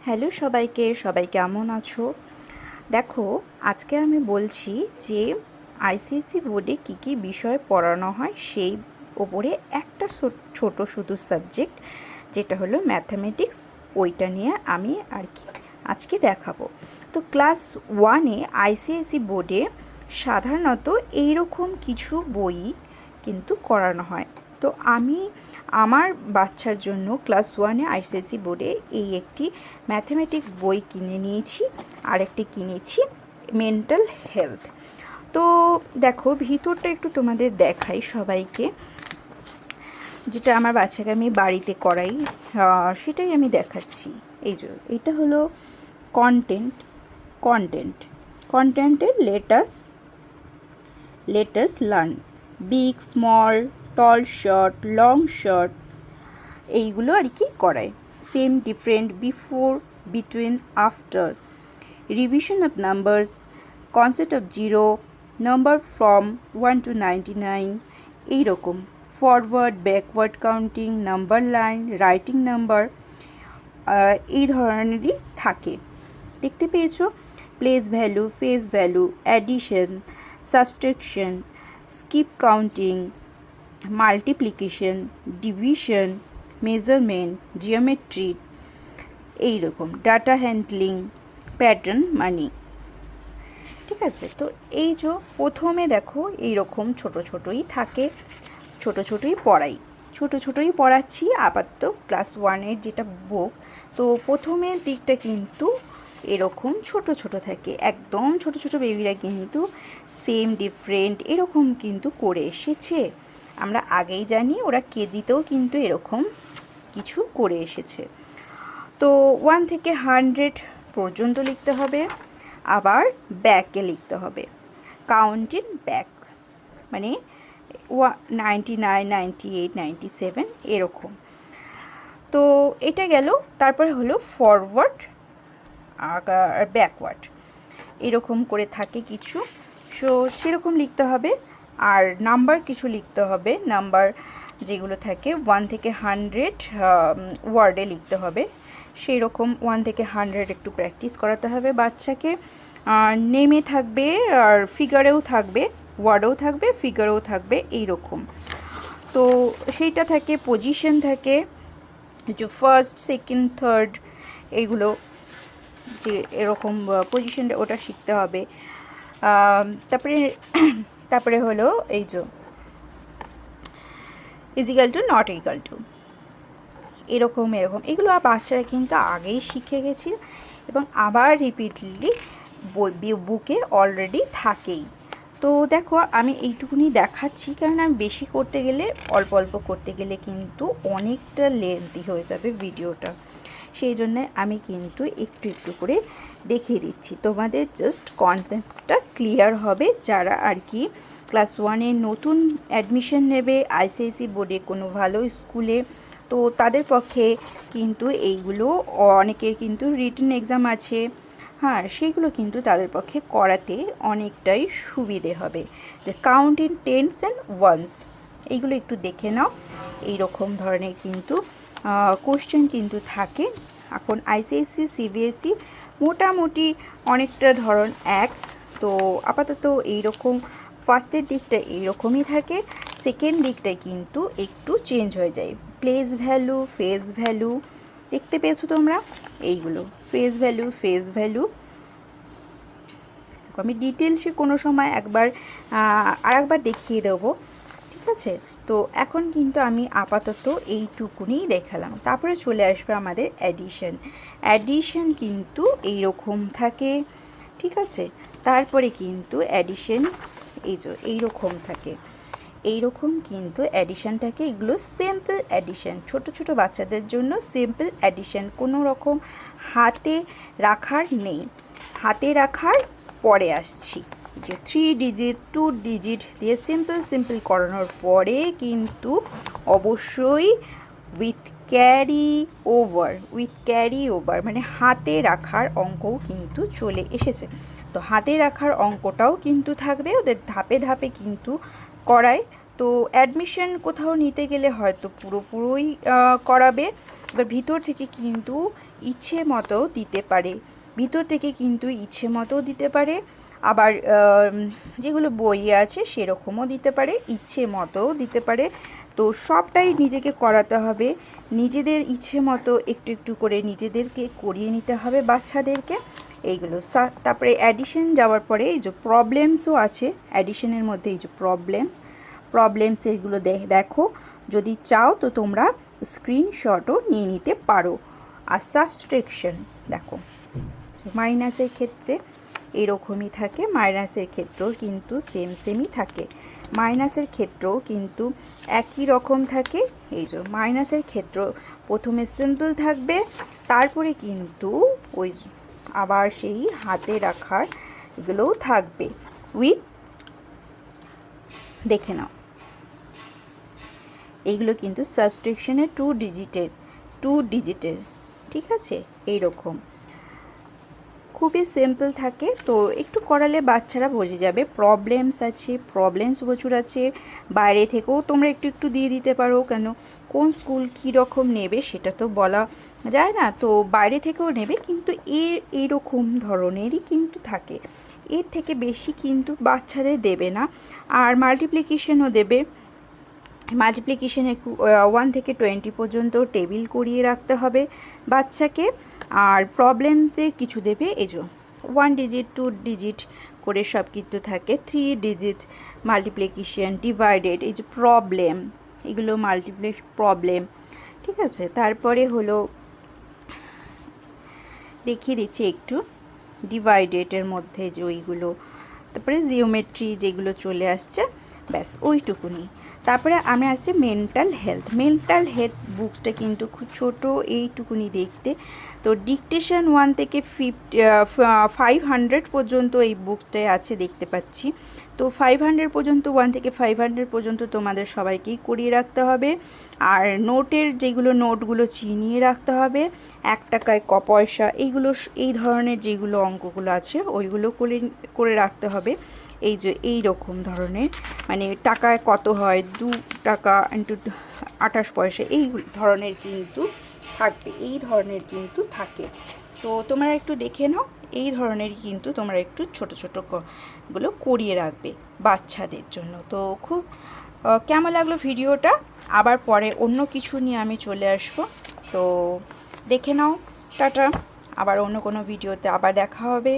Hello সবাইকে, সবাই কেমন আছো? দেখো, আজকে আমি বলছি যে আইসিএসসি বোর্ডে কী কী বিষয় পড়ানো হয় সেই ওপরে একটা ছোট শুধু সাবজেক্ট, যেটা হলো ম্যাথামেটিক্স। ওইটা নিয়ে আমি আর কি আজকে দেখাবো। তো ক্লাস 1-এ আইসিএসসি বোর্ডে সাধারণত এইরকম কিছু বই কিন্তু করানো হয়। তো আমি আমার বাচ্চার জন্য ক্লাস 1-এ আইসিএসসি বোর্ডে এই একটি ম্যাথামেটিক্স বই কিনে নিয়েছি, আর একটি কিনেছি মেন্টাল হেলথ। তো দেখো, ভিতরটা একটু তোমাদের দেখাই সবাইকে, যেটা আমার বাচ্চাকে আমি বাড়িতে করাই সেটাই আমি দেখাচ্ছি। এই যে এটা হলো কন্টেন্টের let us learn big small tall short long short, এইগুলো আর কি করায়। Same different before between after, revision of numbers, concept of zero, number from 1 to 99, এইরকম forward backward counting, number line, writing number, এই ধরনেরই থাকে। দেখতে পেয়েছো? Place value, face value, addition, subtraction, skip counting, multiplication, division, measurement, geometry, এইরকম data handling, pattern money. ঠিক আছে? তো এই যে প্রথমে দেখো এইরকম ছোটোই থাকে, ছোটোই পড়াচ্ছি আপাতত ক্লাস 1-এর যেটা বুক। তো প্রথমের দিকটা কিন্তু এরকম ছোট থাকে, একদম ছোট বেবিরা কিন্তু সেম ডিফারেন্ট এরকম কিন্তু করে এসেছে। আমরা আগেই জানি ওরা কেজিতেও কিন্তু এরকম কিছু করে এসেছে। তো 1 থেকে 100 পর্যন্ত লিখতে হবে, আবার ব্যাকে লিখতে হবে, কাউন্টিং ব্যাক, মানে 99, 98, 97 এরকম। তো এটা গেল। তারপরে হলো ফরওয়ার্ড আর ব্যাকওয়ার্ড, এরকম করে থাকে কিছু। সো সেরকম লিখতে হবে। আর নাম্বার কিছু লিখতে হবে, নাম্বার যেগুলো থাকে 1 থেকে 100 ওয়ার্ডে লিখতে হবে। সেই রকম 1 থেকে 100 একটু প্র্যাকটিস করাতে হবে বাচ্চাকে। নেমে থাকবে, আর ফিগারেও থাকবে, ওয়ার্ডেও থাকবে, ফিগারেও থাকবে, এই রকম। তো সেইটা থাকে, পজিশন থাকে, যে ফার্স্ট সেকেন্ড থার্ড এইগুলো, যে এরকম পজিশনটা ওটা শিখতে হবে। তারপরে হলো এই যে equal to not equal to, এরকম এগুলো বাচ্চারা কিন্তু আগেই শিখে গেছে এবং আবার রিপিটলি বুকে অলরেডি থাকেই। তো দেখো, আমি এইটুকুনি দেখাচ্ছি, কারণ আমি বেশি করতে গেলে, অল্প করতে গেলে কিন্তু অনেকটা লেন্থি হয়ে যাবে ভিডিওটা। সেই জন্যে আমি কিন্তু একটু করে দেখিয়ে দিচ্ছি, তোমাদের জাস্ট কনসেপ্টটা ক্লিয়ার হবে। যারা আর কি ক্লাস 1-এ নতুন অ্যাডমিশন নেবে আইসিআইসি বোর্ডে কোনো ভালো স্কুলে, তো তাদের পক্ষে কিন্তু এইগুলো, অনেকের কিন্তু রিটেন এক্সাম আছে, হ্যাঁ, সেইগুলো কিন্তু তাদের পক্ষে করাতে অনেকটাই সুবিধে হবে। যে count in tens and ones, এইগুলো একটু দেখে নাও। এইরকম ধরনের কিন্তু কোশ্চেন কিন্তু থাকে। এখন আইসিএসসি সিবিএসসি মোটামুটি অনেকটা ধরন এক। তো আপাতত এইরকম ফার্স্টের দিকটা এইরকমই থাকে, সেকেন্ড দিকটায় কিন্তু একটু চেঞ্জ হয়ে যায়। প্লেস ভ্যালু, ফেস ভ্যালু, দেখতে পেয়েছো তোমরা? এইগুলো ফেস ভ্যালু আমি ডিটেলসে কোনো সময় আরেকবার দেখিয়ে দেবো। ঠিক আছে? তো এখন কিন্তু আমি আপাতত এইটুকুনি দেখালাম। তারপরে চলে আসবে আমাদের অ্যাডিশন কিন্তু এইরকম থাকে। ঠিক আছে? তারপরে কিন্তু অ্যাডিশন এইরকম থাকে, এইরকম কিন্তু অ্যাডিশন থাকে। এগুলো সিম্পল অ্যাডিশন, ছোট বাচ্চাদের জন্য সিম্পল অ্যাডিশন, কোনো রকম হাতে রাখার নেই। হাতে রাখার পরে আসছি, যে 3 ডিজিট 2 ডিজিট দিয়ে সিম্পল করানোর পরে কিন্তু অবশ্যই উইথ ক্যারি ওভার, মানে হাতে রাখার অঙ্কও কিন্তু চলে এসেছে। তো হাতে রাখার অঙ্কটাও কিন্তু থাকবে, ওদের ধাপে কিন্তু করায়। তো অ্যাডমিশন কোথাও নিতে গেলে হয়তো পুরোপুরোই করাবে, এবার ভিতর থেকে কিন্তু ইচ্ছে মতো দিতে পারে, ভিতর থেকে কিন্তু ইচ্ছে মতো দিতে পারে, আবার যেগুলো বইয়ে আছে সেরকমও দিতে পারে, ইচ্ছে মতোও দিতে পারে। তো সবটাই নিজেকে করাতে হবে, নিজেদের ইচ্ছে মতো একটু একটু করে নিজেদেরকে করিয়ে নিতে হবে বাচ্চাদেরকে এইগুলো। তারপরে অ্যাডিশন যাওয়ার পরে এই যে প্রবলেমসও আছে অ্যাডিশনের মধ্যে, এই যে প্রবলেমস এগুলো দেখো, যদি চাও তো তোমরা স্ক্রিনশটও নিয়ে নিতে পারো। আর সাবস্ট্রাকশন দেখো, মাইনাসের ক্ষেত্রে এরকমই থাকে, মাইনাসের ক্ষেত্রেও কিন্তু সেমই থাকে, মাইনাসের ক্ষেত্রেও কিন্তু একই রকম থাকে। এই যে মাইনাসের ক্ষেত্র প্রথমে সিম্পল থাকবে, তারপরে কিন্তু ওই আবার সেই হাতে রাখার এগুলোও থাকবে উইথ, দেখে নাও এইগুলো কিন্তু সাবস্ট্রাকশনের 2 ডিজিটের, ঠিক আছে, এইরকম খুবই সিম্পল থাকে। তো একটু করালে বাচ্চারা বুঝে যাবে। প্রবলেমস আছে, প্রবলেমস প্রচুর আছে, বাইরে থেকেও তোমরা একটু একটু দিয়ে দিতে পারো, কেন কোন স্কুল কী রকম নেবে সেটা তো বলা যায় না, তো বাইরে থেকেও নেবে, কিন্তু এইরকম ধরনেরই কিন্তু থাকে, এর থেকে বেশি কিন্তু বাচ্চাদের দেবে না। আর মাল্টিপ্লিকেশনও দেবে, মাল্টিপ্লিকেশনে 1 থেকে 20 পর্যন্ত টেবিল করিয়ে রাখতে হবে বাচ্চাকে। আর প্রবলেমসে কিছু দেবে, এই যে 1 ডিজিট 2 ডিজিট করে সব কিন্তু থাকে, 3 ডিজিট মাল্টিপ্লিকেশন, ডিভাইডেড, এই যে প্রবলেম, এগুলো প্রবলেম, ঠিক আছে। তারপরে হলো দেখিয়ে দিচ্ছি একটু ডিভাইডেডের মধ্যে যে ওইগুলো, তারপরে জিওমেট্রি যেগুলো চলে আসছে, ব্যাস ওইটুকুনি। তারপরে আমি আসছি মেন্টাল হেলথ বুকসটা কিন্তু খুব ছোটো, এইটুকুনি দেখতে। তো ডিকটেশন 1 থেকে 500 পর্যন্ত এই বুকটায় আছে দেখতে পাচ্ছি। তো 500 পর্যন্ত, 1 থেকে 500 পর্যন্ত তোমাদের সবাইকেই করিয়ে রাখতে হবে। আর নোটগুলো চিনিয়ে রাখতে হবে, 1 টাকায় ক পয়সা, এইগুলো এই ধরনের যেগুলো অঙ্কগুলো আছে ওইগুলো করে রাখতে হবে। এই যে এই রকম ধরনের, মানে টাকায় কত হয়, 2 টাকা ইন্টু 28 পয়সা, এই ধরনের কিন্তু থাকবে, এই ধরনের কিন্তু থাকে। তো তোমরা একটু দেখে নাও, এই ধরনের কিন্তু তোমরা একটু ছোট গুলো করিয়ে রাখবে বাচ্চাদের জন্য। তো খুব কেমন লাগলো ভিডিওটা, আবার পরে অন্য কিছু নিয়ে আমি চলে আসবো। তো দেখে নাও, টাটা, আবার অন্য কোনো ভিডিওতে আবার দেখা হবে।